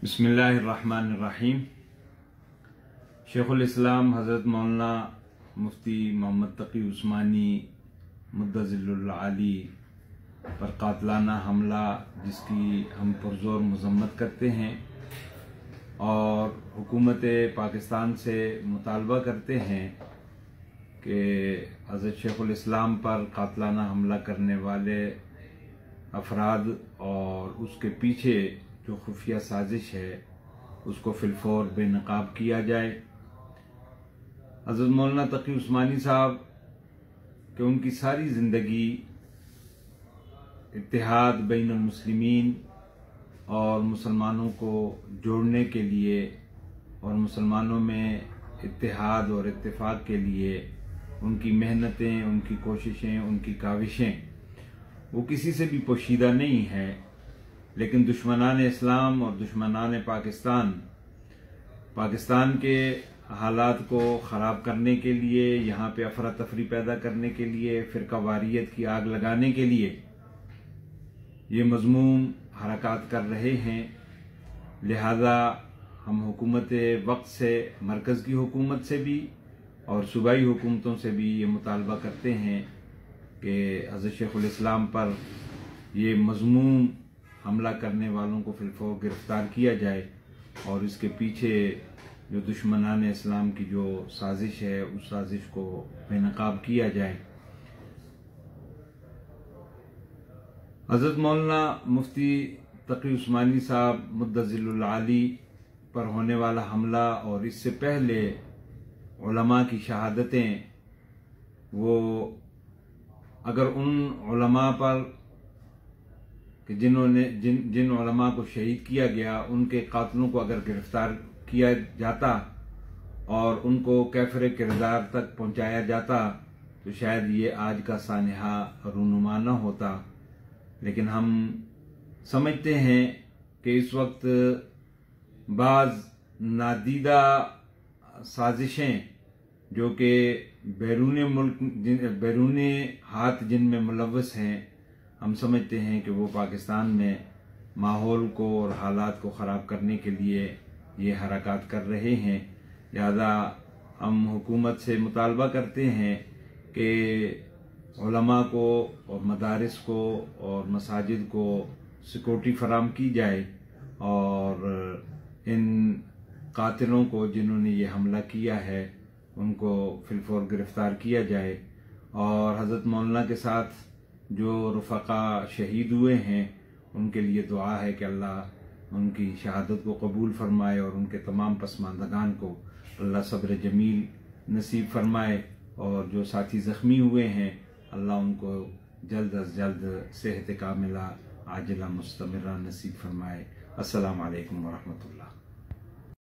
बिस्मिल्लाहिर्रहमानिर्रहीम। शेखुल इस्लाम हज़रत मौलाना मुफ्ती मोहम्मद तकी उस्मानी मुद्दज़िलुल आली पर कातलाना हमला जिसकी हम पुरज़ोर मज़म्मत करते हैं और हुकूमत पाकिस्तान से मुतालबा करते हैं कि हज़रत शेखुल इस्लाम पर कातलाना हमला करने वाले अफराद और उसके पीछे जो खुफिया साजिश है उसको फिलफौर बेनकाब किया जाए। हज़रत मौलाना तकी उस्मानी साहब कि उनकी सारी ज़िंदगी इत्तेहाद बैनुल मुस्लिमीन और मुसलमानों को जोड़ने के लिए और मुसलमानों में इत्तेहाद और इत्तेफाक के लिए उनकी मेहनतें, उनकी कोशिशें, उनकी काविशें वो किसी से भी पोशीदा नहीं है। लेकिन दुश्मनान इस्लाम और दुश्मनान पाकिस्तान के हालात को ख़राब करने के लिए, यहाँ पे अफरा तफरी पैदा करने के लिए, फ़िरका वारियत की आग लगाने के लिए ये मज़मूम हरकत कर रहे हैं। लिहाजा हम हुकूमत वक्त से, मरकज़ की हुकूमत से भी और सूबाई हुकूमतों से भी ये मुतालबा करते हैं कि हज़रत शेखुल इस्लाम पर ये मज़मूम हमला करने वालों को फिलफौर गिरफ्तार किया जाए और इसके पीछे जो दुश्मनान इस्लाम की जो साजिश है उस साजिश को बेनकाब किया जाए। हज़रत मौलाना मुफ्ती तकी उस्मानी साहब मुद्दज़िलुल आली पर होने वाला हमला और इससे पहले उलमा की शहादतें, वो अगर उन उलमा पर कि जिन्होंने जिन उलमा को शहीद किया गया उनके कातलों को अगर गिरफ्तार किया जाता और उनको कैफर किरदार तक पहुंचाया जाता तो शायद ये आज का सानिहा रूनुमा न होता। लेकिन हम समझते हैं कि इस वक्त बाज़ नादीदा साजिशें जो कि बैरून मुल्क, बैरून हाथ जिनमें मुलव्वस हैं, हम समझते हैं कि वो पाकिस्तान में माहौल को और हालात को ख़राब करने के लिए ये हरकत कर रहे हैं। लिहाजा हम हुकूमत से मुतालबा करते हैं कि उलमा को और मदारिस को और मसाजिद को सिक्योरिटी फराम की जाए और इन कातिलों को जिन्होंने ये हमला किया है उनको फिलफौर गिरफ्तार किया जाए। और हज़रत मौलाना के साथ जो रफ़क़ा शहीद हुए हैं उनके लिए दुआ है कि अल्लाह उनकी शहादत को कबूल फरमाए और उनके तमाम पसमानदगान को अल्लाह सब्र जमील नसीब फरमाए और जो साथी ज़ख्मी हुए हैं अल्लाह उनको जल्द अज जल्द सेहत कामिला आजिला मुस्तमिरा नसीब फरमाए। अस्सलामु अलैकुम व रहमतुल्लाह।